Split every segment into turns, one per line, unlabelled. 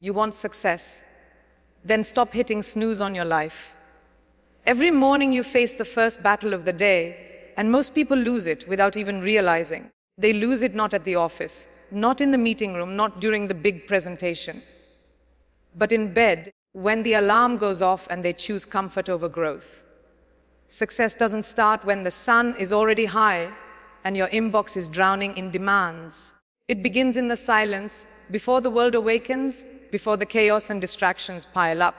You want success? Then stop hitting snooze on your life. Every morning you face the first battle of the day, and most people lose it without even realizing. They lose it not at the office, not in the meeting room, not during the big presentation, but in bed when the alarm goes off and they choose comfort over growth. Success doesn't start when the sun is already high and your inbox is drowning in demands. It begins in the silence, before the world awakens, before the chaos and distractions pile up.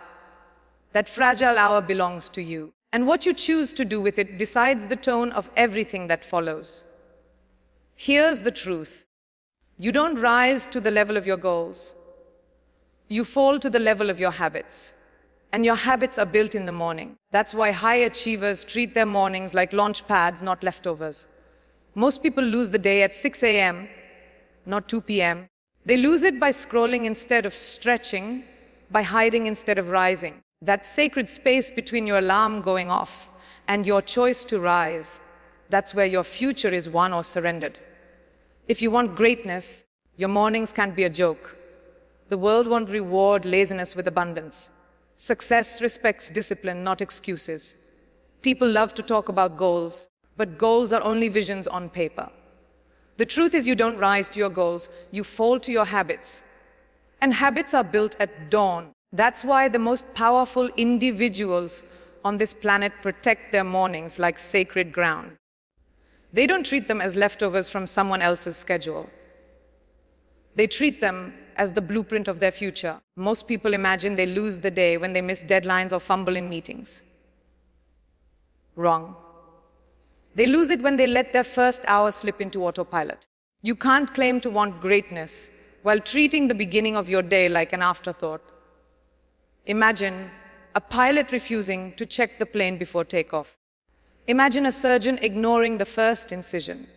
That fragile hour belongs to you, and what you choose to do with it decides the tone of everything that follows. Here's the truth. You don't rise to the level of your goals. You fall to the level of your habits. And your habits are built in the morning. That's why high achievers treat their mornings like launch pads, not leftovers. Most people lose the day at 6 a.m., not 2 p.m. They lose it by scrolling instead of stretching, by hiding instead of rising. That sacred space between your alarm going off and your choice to rise, that's where your future is won or surrendered. If you want greatness, your mornings can't be a joke. The world won't reward laziness with abundance. Success respects discipline, not excuses. People love to talk about goals, but goals are only visions on paper. The truth is you don't rise to your goals, you fall to your habits. And habits are built at dawn. That's why the most powerful individuals on this planet protect their mornings like sacred ground. They don't treat them as leftovers from someone else's schedule. They treat them as the blueprint of their future. Most people imagine they lose the day when they miss deadlines or fumble in meetings. Wrong. They lose it when they let their first hour slip into autopilot. You can't claim to want greatness while treating the beginning of your day like an afterthought. Imagine a pilot refusing to check the plane before takeoff. Imagine a surgeon ignoring the first incision.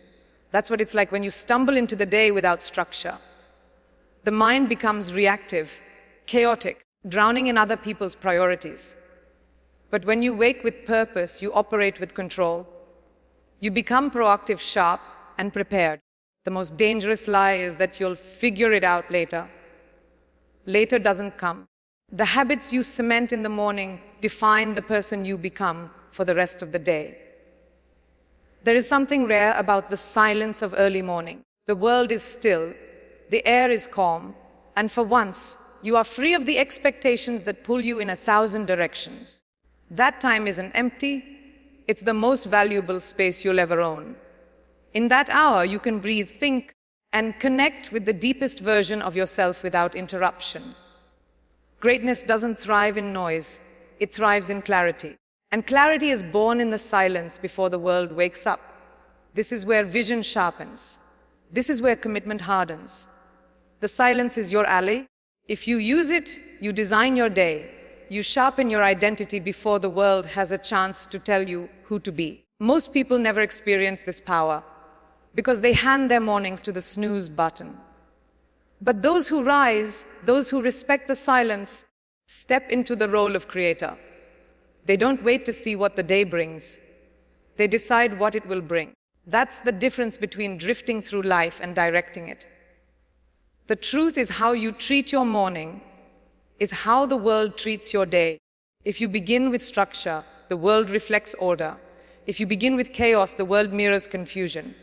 That's what it's like when you stumble into the day without structure. The mind becomes reactive, chaotic, drowning in other people's priorities. But when you wake with purpose, you operate with control. You become proactive, sharp, and prepared. The most dangerous lie is that you'll figure it out later. Later doesn't come. The habits you cement in the morning define the person you become for the rest of the day. There is something rare about the silence of early morning. The world is still, the air is calm, and for once, you are free of the expectations that pull you in 1,000 directions. That time isn't empty, it's the most valuable space you'll ever own. In that hour, you can breathe, think, and connect with the deepest version of yourself without interruption. Greatness doesn't thrive in noise, it thrives in clarity. And clarity is born in the silence before the world wakes up. This is where vision sharpens. This is where commitment hardens. The silence is your ally. If you use it, you design your day. You sharpen your identity before the world has a chance to tell you who to be. Most people never experience this power because they hand their mornings to the snooze button. But those who rise, those who respect the silence, step into the role of creator. They don't wait to see what the day brings. They decide what it will bring. That's the difference between drifting through life and directing it. The truth is how you treat your morning is how the world treats your day. If you begin with structure, the world reflects order. If you begin with chaos, the world mirrors confusion.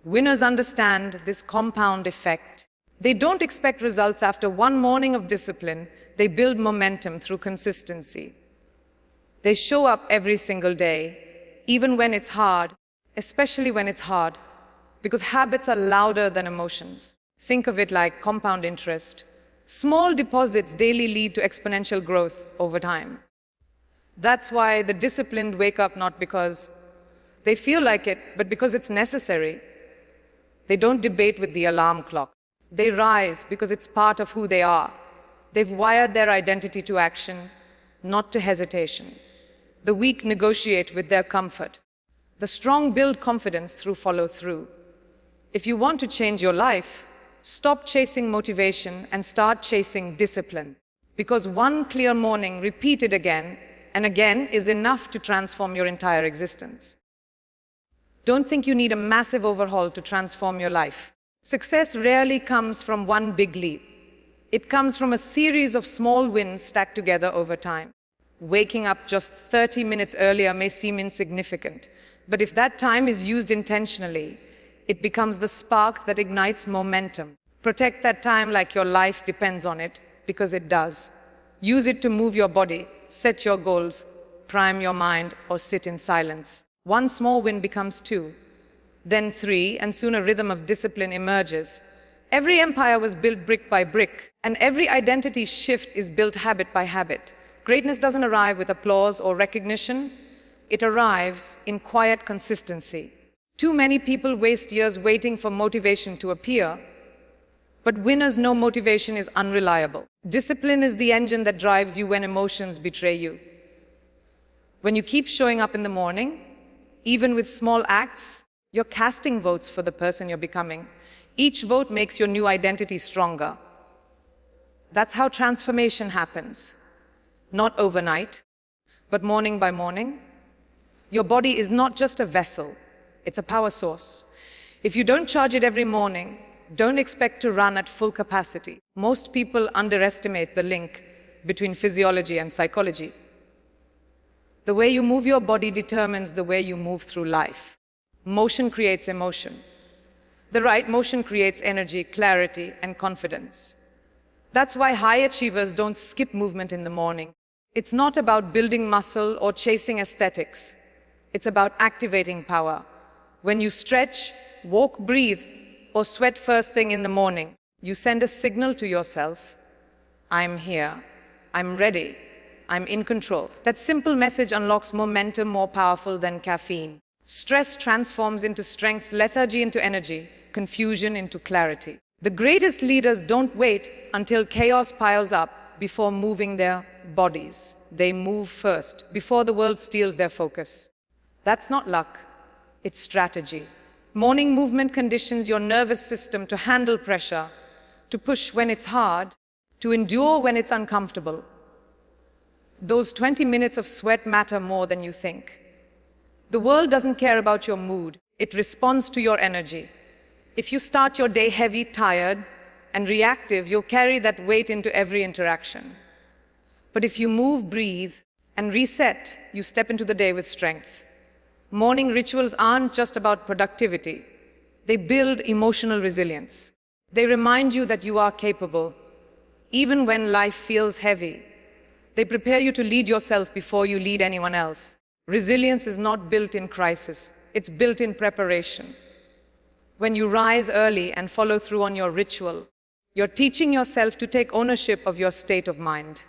Winners understand this compound effect. They don't expect results after one morning of discipline. They build momentum through consistency. They show up every single day, even when it's hard, especially when it's hard, because habits are louder than emotions. Think of it like compound interest. Small deposits daily lead to exponential growth over time. That's why the disciplined wake up not because they feel like it, but because it's necessary. They don't debate with the alarm clock. They rise because it's part of who they are. They've wired their identity to action, not to hesitation. The weak negotiate with their comfort. The strong build confidence through follow-through. If you want to change your life, stop chasing motivation and start chasing discipline. Because one clear morning repeated again and again is enough to transform your entire existence. Don't think you need a massive overhaul to transform your life. Success rarely comes from one big leap. It comes from a series of small wins stacked together over time. Waking up just 30 minutes earlier may seem insignificant, but if that time is used intentionally, it becomes the spark that ignites momentum. Protect that time like your life depends on it, because it does. Use it to move your body, set your goals, prime your mind, or sit in silence. One small win becomes two, then three, and soon a rhythm of discipline emerges. Every empire was built brick by brick, and every identity shift is built habit by habit. Greatness doesn't arrive with applause or recognition. It arrives in quiet consistency. Too many people waste years waiting for motivation to appear, but winners know motivation is unreliable. Discipline is the engine that drives you when emotions betray you. When you keep showing up in the morning, even with small acts, you're casting votes for the person you're becoming. Each vote makes your new identity stronger. That's how transformation happens. Not overnight, but morning by morning. Your body is not just a vessel, it's a power source. If you don't charge it every morning, don't expect to run at full capacity. Most people underestimate the link between physiology and psychology. The way you move your body determines the way you move through life. Motion creates emotion. The right motion creates energy, clarity, and confidence. That's why high achievers don't skip movement in the morning. It's not about building muscle or chasing aesthetics. It's about activating power. When you stretch, walk, breathe, or sweat first thing in the morning, you send a signal to yourself: I'm here, I'm ready, I'm in control. That simple message unlocks momentum more powerful than caffeine. Stress transforms into strength, lethargy into energy, confusion into clarity. The greatest leaders don't wait until chaos piles up before moving their bodies. They move first, before the world steals their focus. That's not luck, it's strategy. Morning movement conditions your nervous system to handle pressure, to push when it's hard, to endure when it's uncomfortable. Those 20 minutes of sweat matter more than you think. The world doesn't care about your mood, it responds to your energy. If you start your day heavy, tired, and reactive, you'll carry that weight into every interaction. But if you move, breathe, and reset, you step into the day with strength. Morning rituals aren't just about productivity. They build emotional resilience. They remind you that you are capable, even when life feels heavy. They prepare you to lead yourself before you lead anyone else. Resilience is not built in crisis, it's built in preparation. When you rise early and follow through on your ritual, you're teaching yourself to take ownership of your state of mind.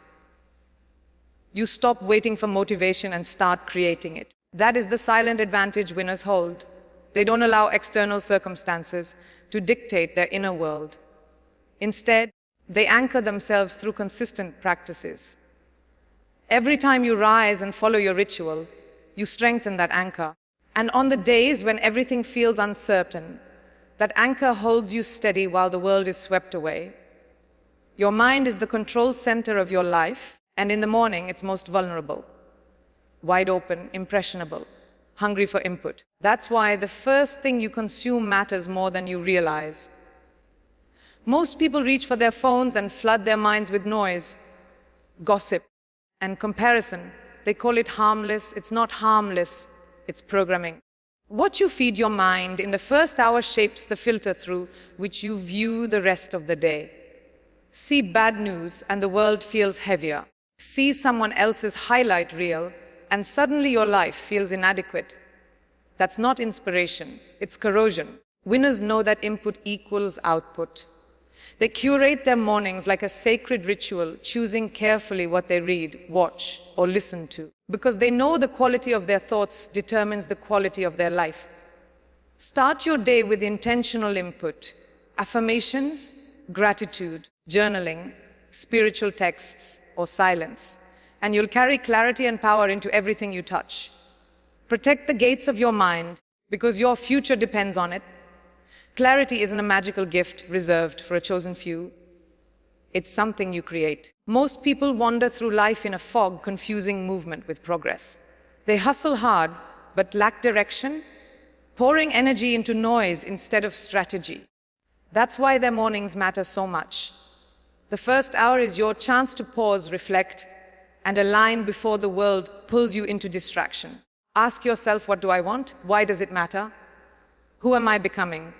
You stop waiting for motivation and start creating it. That is the silent advantage winners hold. They don't allow external circumstances to dictate their inner world. Instead, they anchor themselves through consistent practices. Every time you rise and follow your ritual, you strengthen that anchor. And on the days when everything feels uncertain, that anchor holds you steady while the world is swept away. Your mind is the control center of your life, and in the morning it's most vulnerable. Wide open, impressionable, hungry for input. That's why the first thing you consume matters more than you realize. Most people reach for their phones and flood their minds with noise, gossip, and comparison. They call it harmless. It's not harmless, it's programming. What you feed your mind in the first hour shapes the filter through which you view the rest of the day. See bad news and the world feels heavier. See someone else's highlight reel and suddenly your life feels inadequate. That's not inspiration, it's corrosion. Winners know that input equals output. They curate their mornings like a sacred ritual, choosing carefully what they read, watch, or listen to, because they know the quality of their thoughts determines the quality of their life. Start your day with intentional input, affirmations, gratitude, journaling, spiritual texts, or silence, and you'll carry clarity and power into everything you touch. Protect the gates of your mind, because your future depends on it. Clarity isn't a magical gift reserved for a chosen few. It's something you create. Most people wander through life in a fog, confusing movement with progress. They hustle hard, but lack direction, pouring energy into noise instead of strategy. That's why their mornings matter so much. The first hour is your chance to pause, reflect, and align before the world pulls you into distraction. Ask yourself, what do I want? Why does it matter? Who am I becoming?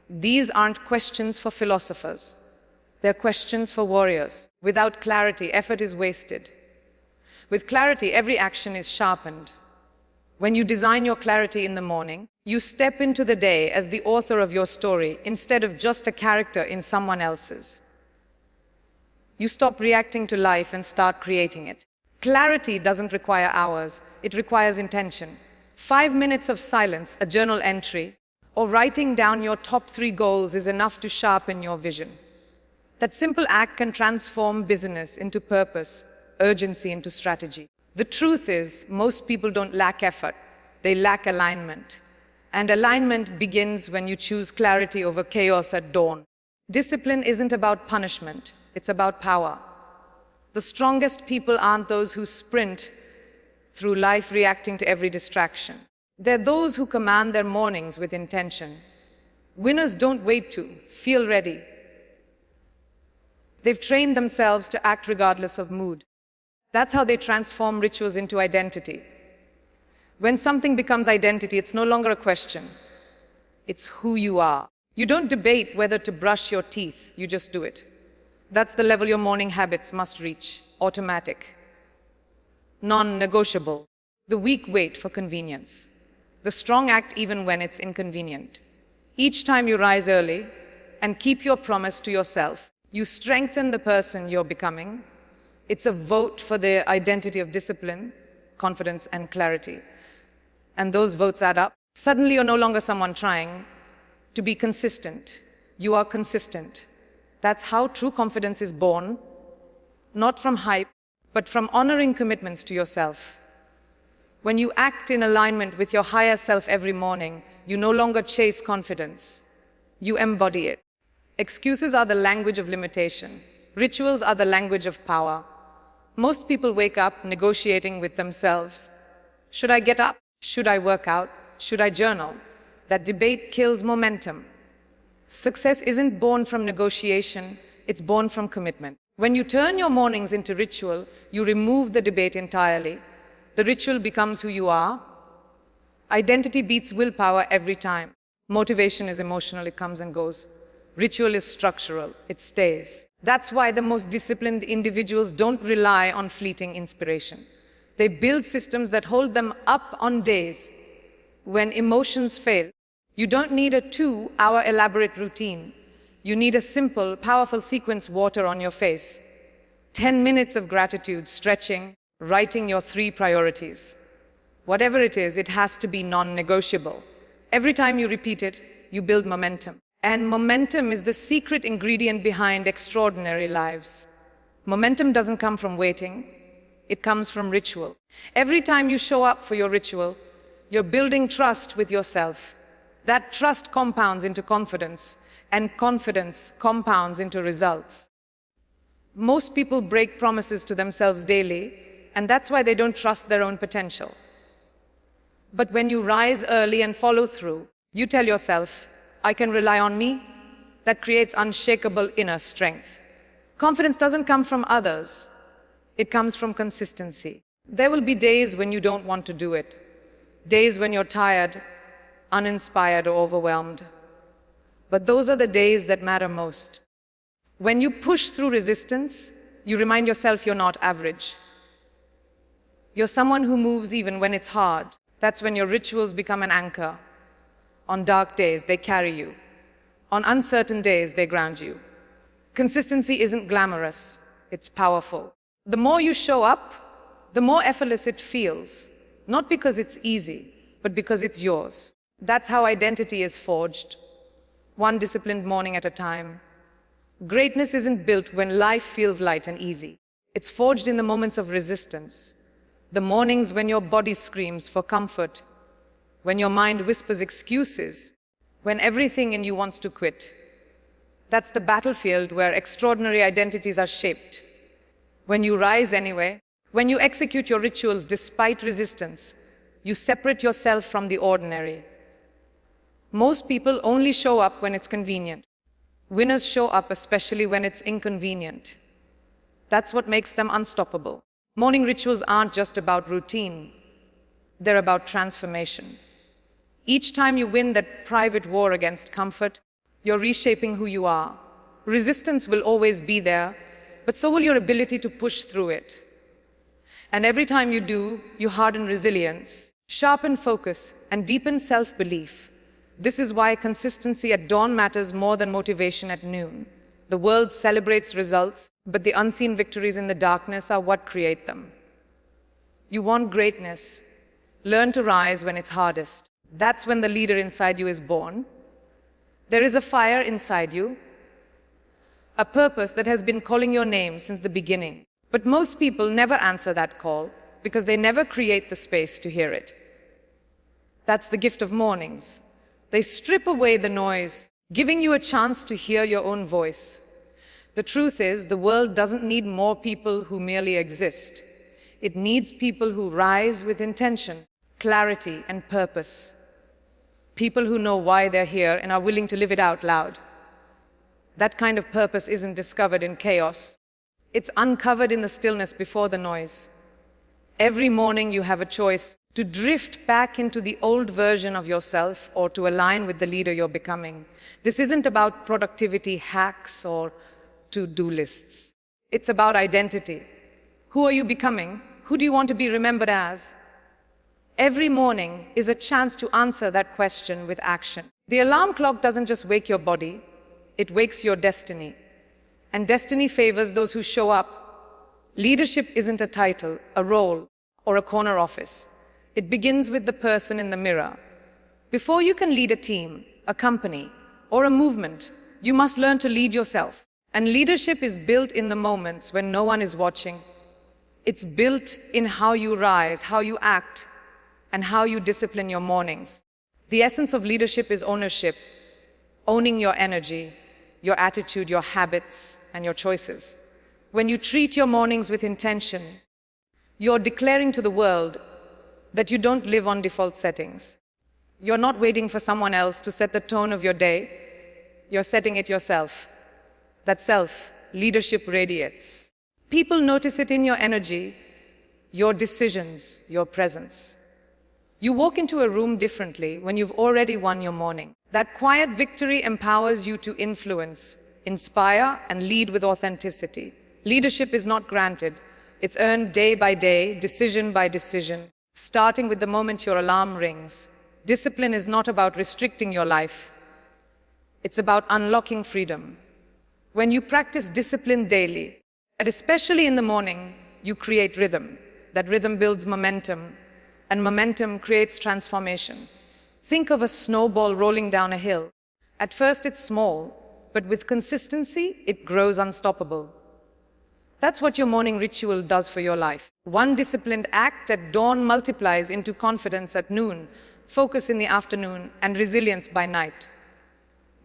These aren't questions for philosophers. They're questions for warriors. Without clarity, effort is wasted. With clarity, every action is sharpened. When you design your clarity in the morning, you step into the day as the author of your story instead of just a character in someone else's. You stop reacting to life and start creating it. Clarity doesn't require hours, it requires intention. 5 minutes of silence, a journal entry, or writing down your top 3 goals is enough to sharpen your vision. That simple act can transform business into purpose, urgency into strategy. The truth is, most people don't lack effort, they lack alignment. And alignment begins when you choose clarity over chaos at dawn. Discipline isn't about punishment, it's about power. The strongest people aren't those who sprint through life reacting to every distraction. They're those who command their mornings with intention. Winners don't wait to feel ready. They've trained themselves to act regardless of mood. That's how they transform rituals into identity. When something becomes identity, it's no longer a question. It's who you are. You don't debate whether to brush your teeth, you just do it. That's the level your morning habits must reach. Automatic. Non-negotiable. The weak wait for convenience. The strong act even when it's inconvenient. Each time you rise early and keep your promise to yourself, you strengthen the person you're becoming. It's a vote for the identity of discipline, confidence, and clarity. And those votes add up. Suddenly you're no longer someone trying to be consistent. You are consistent. That's how true confidence is born, not from hype, but from honoring commitments to yourself. When you act in alignment with your higher self every morning, you no longer chase confidence. You embody it. Excuses are the language of limitation. Rituals are the language of power. Most people wake up negotiating with themselves. Should I get up? Should I work out? Should I journal? That debate kills momentum. Success isn't born from negotiation, it's born from commitment. When you turn your mornings into ritual, you remove the debate entirely. The ritual becomes who you are. Identity beats willpower every time. Motivation is emotional, it comes and goes. Ritual is structural, it stays. That's why the most disciplined individuals don't rely on fleeting inspiration. They build systems that hold them up on days when emotions fail. You don't need a 2-hour elaborate routine. You need a simple, powerful sequence: water on your face, 10 minutes of gratitude, stretching, writing your 3 priorities. Whatever it is, it has to be non-negotiable. Every time you repeat it, you build momentum. And momentum is the secret ingredient behind extraordinary lives. Momentum doesn't come from waiting, it comes from ritual. Every time you show up for your ritual, you're building trust with yourself. That trust compounds into confidence, and confidence compounds into results. Most people break promises to themselves daily, and that's why they don't trust their own potential. But when you rise early and follow through, you tell yourself, I can rely on me. That creates unshakable inner strength. Confidence doesn't come from others. It comes from consistency. There will be days when you don't want to do it. Days when you're tired, uninspired, or overwhelmed. But those are the days that matter most. When you push through resistance, you remind yourself you're not average. You're someone who moves even when it's hard. That's when your rituals become an anchor. On dark days, they carry you. On uncertain days, they ground you. Consistency isn't glamorous, it's powerful. The more you show up, the more effortless it feels. Not because it's easy, but because it's yours. That's how identity is forged, one disciplined morning at a time. Greatness isn't built when life feels light and easy. It's forged in the moments of resistance, the mornings when your body screams for comfort, when your mind whispers excuses, when everything in you wants to quit. That's the battlefield where extraordinary identities are shaped. When you rise anyway, when you execute your rituals despite resistance, you separate yourself from the ordinary. Most people only show up when it's convenient. Winners show up especially when it's inconvenient. That's what makes them unstoppable. Morning rituals aren't just about routine. They're about transformation. Each time you win that private war against comfort, you're reshaping who you are. Resistance will always be there, but so will your ability to push through it. And every time you do, you harden resilience, sharpen focus, and deepen self-belief. This is why consistency at dawn matters more than motivation at noon. The world celebrates results, but the unseen victories in the darkness are what create them. You want greatness. Learn to rise when it's hardest. That's when the leader inside you is born. There is a fire inside you, a purpose that has been calling your name since the beginning. But most people never answer that call because they never create the space to hear it. That's the gift of mornings. They strip away the noise, giving you a chance to hear your own voice. The truth is, the world doesn't need more people who merely exist. It needs people who rise with intention, clarity, and purpose. People who know why they're here and are willing to live it out loud. That kind of purpose isn't discovered in chaos. It's uncovered in the stillness before the noise. Every morning you have a choice to drift back into the old version of yourself or to align with the leader you're becoming. This isn't about productivity hacks or to-do lists. It's about identity. Who are you becoming? Who do you want to be remembered as? Every morning is a chance to answer that question with action. The alarm clock doesn't just wake your body, it wakes your destiny. And destiny favors those who show up. Leadership isn't a title, a role, or a corner office. It begins with the person in the mirror. Before you can lead a team, a company, or a movement, you must learn to lead yourself. And leadership is built in the moments when no one is watching. It's built in how you rise, how you act, and how you discipline your mornings. The essence of leadership is ownership, owning your energy, your attitude, your habits, and your choices. When you treat your mornings with intention, you're declaring to the world that you don't live on default settings. You're not waiting for someone else to set the tone of your day. You're setting it yourself. That self, leadership radiates. People notice it in your energy, your decisions, your presence. You walk into a room differently when you've already won your morning. That quiet victory empowers you to influence, inspire, and lead with authenticity. Leadership is not granted. It's earned day by day, decision by decision, starting with the moment your alarm rings. Discipline is not about restricting your life. It's about unlocking freedom. When you practice discipline daily, and especially in the morning, you create rhythm. That rhythm builds momentum, and momentum creates transformation. Think of a snowball rolling down a hill. At first it's small, but with consistency, it grows unstoppable. That's what your morning ritual does for your life. One disciplined act at dawn multiplies into confidence at noon, focus in the afternoon, and resilience by night.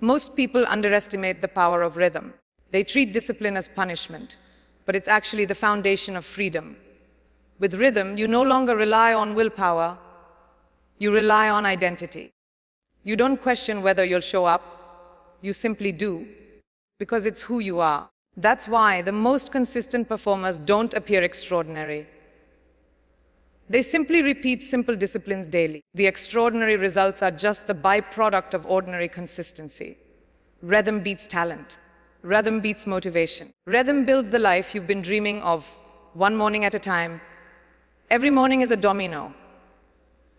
Most people underestimate the power of rhythm. They treat discipline as punishment, but it's actually the foundation of freedom. With rhythm, you no longer rely on willpower, you rely on identity. You don't question whether you'll show up, you simply do, because it's who you are. That's why the most consistent performers don't appear extraordinary. They simply repeat simple disciplines daily. The extraordinary results are just the byproduct of ordinary consistency. Rhythm beats talent. Rhythm beats motivation. Rhythm builds the life you've been dreaming of, one morning at a time. Every morning is a domino.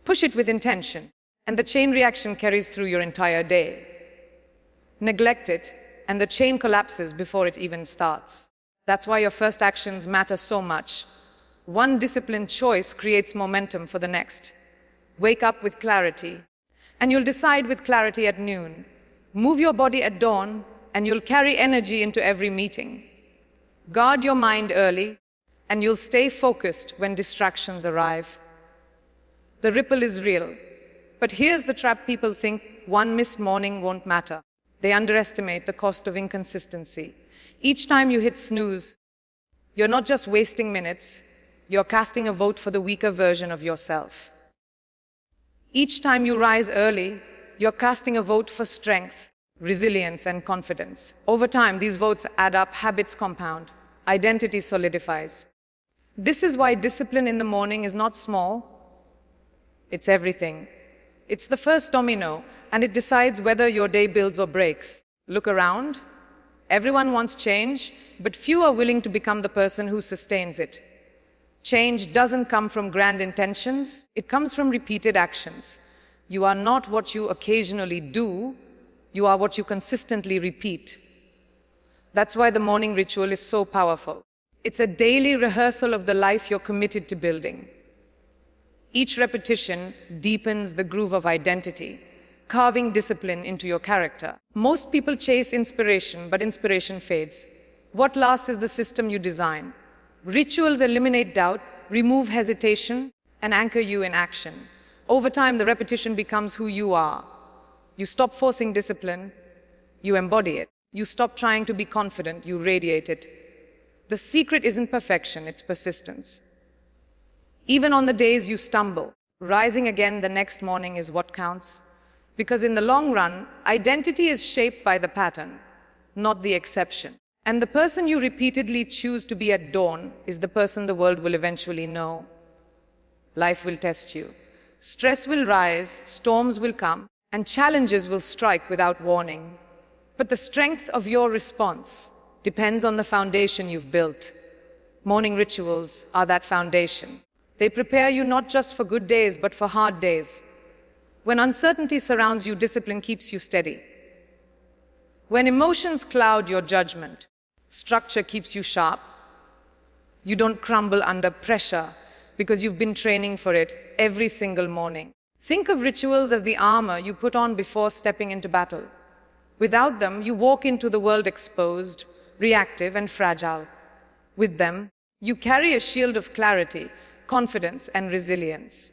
Push it with intention, and the chain reaction carries through your entire day. Neglect it, and the chain collapses before it even starts. That's why your first actions matter so much. One disciplined choice creates momentum for the next. Wake up with clarity, and you'll decide with clarity at noon. Move your body at dawn, and you'll carry energy into every meeting. Guard your mind early, and you'll stay focused when distractions arrive. The ripple is real, but here's the trap: people think one missed morning won't matter. They underestimate the cost of inconsistency. Each time you hit snooze, you're not just wasting minutes, you're casting a vote for the weaker version of yourself. Each time you rise early, you're casting a vote for strength, resilience, and confidence. Over time, these votes add up, habits compound, identity solidifies. This is why discipline in the morning is not small, it's everything. It's the first domino, and it decides whether your day builds or breaks. Look around. Everyone wants change, but few are willing to become the person who sustains it. Change doesn't come from grand intentions, it comes from repeated actions. You are not what you occasionally do, you are what you consistently repeat. That's why the morning ritual is so powerful. It's a daily rehearsal of the life you're committed to building. Each repetition deepens the groove of identity, carving discipline into your character. Most people chase inspiration, but inspiration fades. What lasts is the system you design. Rituals eliminate doubt, remove hesitation, and anchor you in action. Over time, the repetition becomes who you are. You stop forcing discipline, you embody it. You stop trying to be confident, you radiate it. The secret isn't perfection, it's persistence. Even on the days you stumble, rising again the next morning is what counts. Because in the long run, identity is shaped by the pattern, not the exception. And the person you repeatedly choose to be at dawn is the person the world will eventually know. Life will test you. Stress will rise, storms will come, and challenges will strike without warning. But the strength of your response depends on the foundation you've built. Morning rituals are that foundation. They prepare you not just for good days, but for hard days. When uncertainty surrounds you, discipline keeps you steady. When emotions cloud your judgment, structure keeps you sharp. You don't crumble under pressure because you've been training for it every single morning. Think of rituals as the armor you put on before stepping into battle. Without them, you walk into the world exposed, reactive, and fragile. With them, you carry a shield of clarity, confidence, and resilience.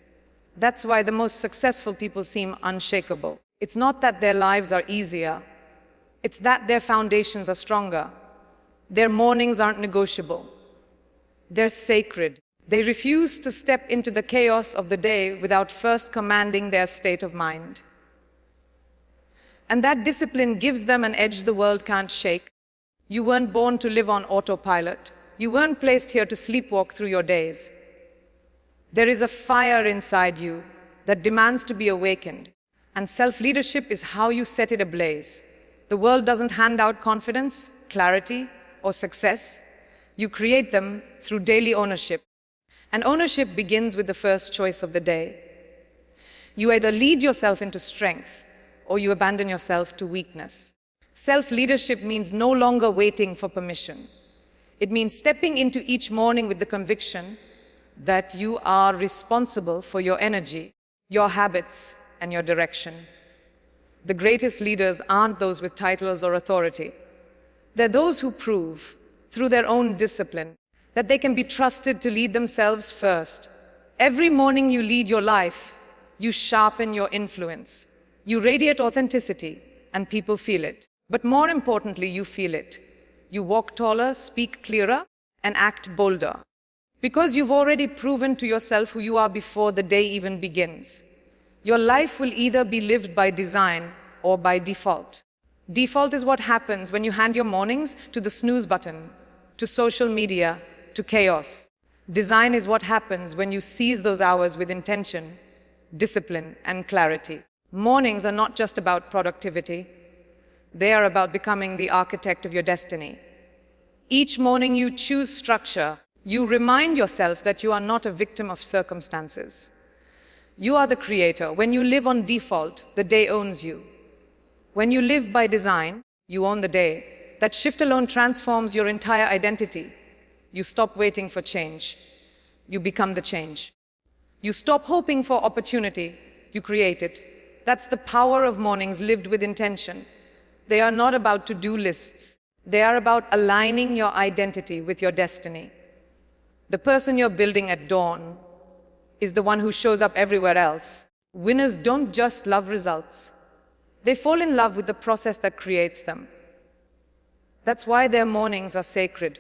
That's why the most successful people seem unshakable. It's not that their lives are easier. It's that their foundations are stronger. Their mornings aren't negotiable. They're sacred. They refuse to step into the chaos of the day without first commanding their state of mind. And that discipline gives them an edge the world can't shake. You weren't born to live on autopilot. You weren't placed here to sleepwalk through your days. There is a fire inside you that demands to be awakened, and self-leadership is how you set it ablaze. The world doesn't hand out confidence, clarity, or success. You create them through daily ownership. And ownership begins with the first choice of the day. You either lead yourself into strength, or you abandon yourself to weakness. Self-leadership means no longer waiting for permission. It means stepping into each morning with the conviction that you are responsible for your energy, your habits, and your direction. The greatest leaders aren't those with titles or authority. They're those who prove, through their own discipline, that they can be trusted to lead themselves first. Every morning you lead your life, you sharpen your influence. You radiate authenticity, and people feel it. But more importantly, you feel it. You walk taller, speak clearer, and act bolder. Because you've already proven to yourself who you are before the day even begins. Your life will either be lived by design or by default. Default is what happens when you hand your mornings to the snooze button, to social media, to chaos. Design is what happens when you seize those hours with intention, discipline, and clarity. Mornings are not just about productivity. They are about becoming the architect of your destiny. Each morning you choose structure. You remind yourself that you are not a victim of circumstances. You are the creator. When you live on default, the day owns you. When you live by design, you own the day. That shift alone transforms your entire identity. You stop waiting for change. You become the change. You stop hoping for opportunity. You create it. That's the power of mornings lived with intention. They are not about to-do lists. They are about aligning your identity with your destiny. The person you're building at dawn is the one who shows up everywhere else. Winners don't just love results. They fall in love with the process that creates them. That's why their mornings are sacred.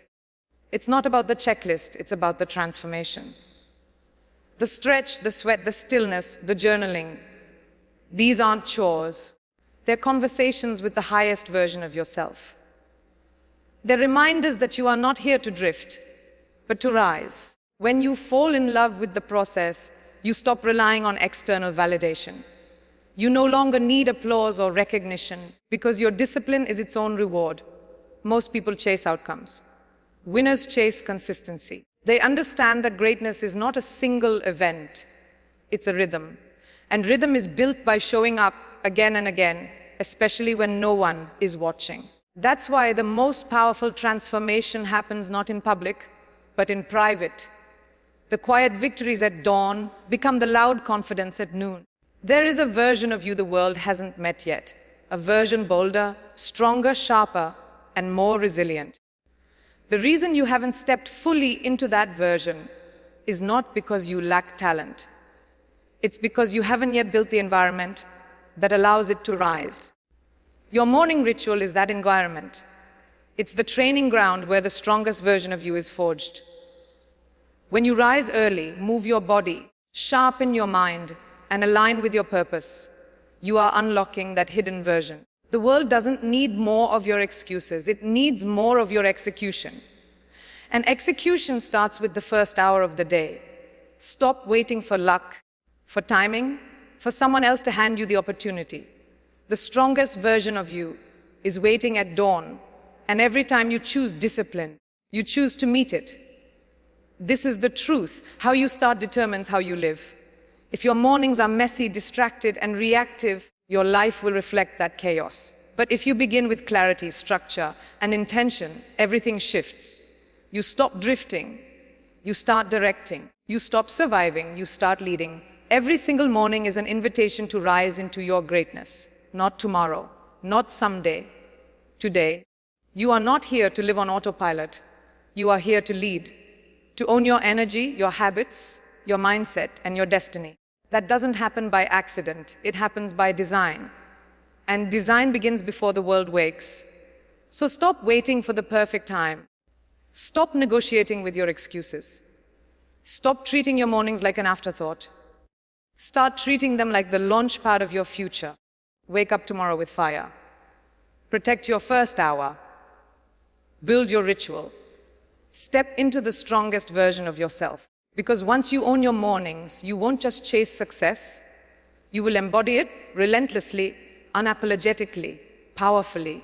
It's not about the checklist, it's about the transformation. The stretch, the sweat, the stillness, the journaling. These aren't chores. They're conversations with the highest version of yourself. They're reminders that you are not here to drift, but to rise. When you fall in love with the process, you stop relying on external validation. You no longer need applause or recognition because your discipline is its own reward. Most people chase outcomes. Winners chase consistency. They understand that greatness is not a single event, it's a rhythm. And rhythm is built by showing up again and again, especially when no one is watching. That's why the most powerful transformation happens not in public, but in private. The quiet victories at dawn become the loud confidence at noon. There is a version of you the world hasn't met yet, a version bolder, stronger, sharper, and more resilient. The reason you haven't stepped fully into that version is not because you lack talent. It's because you haven't yet built the environment that allows it to rise. Your morning ritual is that environment. It's the training ground where the strongest version of you is forged. When you rise early, move your body, sharpen your mind, and align with your purpose, you are unlocking that hidden version. The world doesn't need more of your excuses. It needs more of your execution. And execution starts with the first hour of the day. Stop waiting for luck, for timing, for someone else to hand you the opportunity. The strongest version of you is waiting at dawn, and every time you choose discipline, you choose to meet it. This is the truth. How you start determines how you live. If your mornings are messy, distracted, and reactive, your life will reflect that chaos. But if you begin with clarity, structure, and intention, everything shifts. You stop drifting. You start directing. You stop surviving. You start leading. Every single morning is an invitation to rise into your greatness. Not tomorrow, not someday, today. You are not here to live on autopilot. You are here to lead, to own your energy, your habits, your mindset, and your destiny. That doesn't happen by accident. It happens by design. And design begins before the world wakes. So stop waiting for the perfect time. Stop negotiating with your excuses. Stop treating your mornings like an afterthought. Start treating them like the launch pad of your future. Wake up tomorrow with fire. Protect your first hour. Build your ritual. Step into the strongest version of yourself. Because once you own your mornings, you won't just chase success. You will embody it relentlessly, unapologetically, powerfully.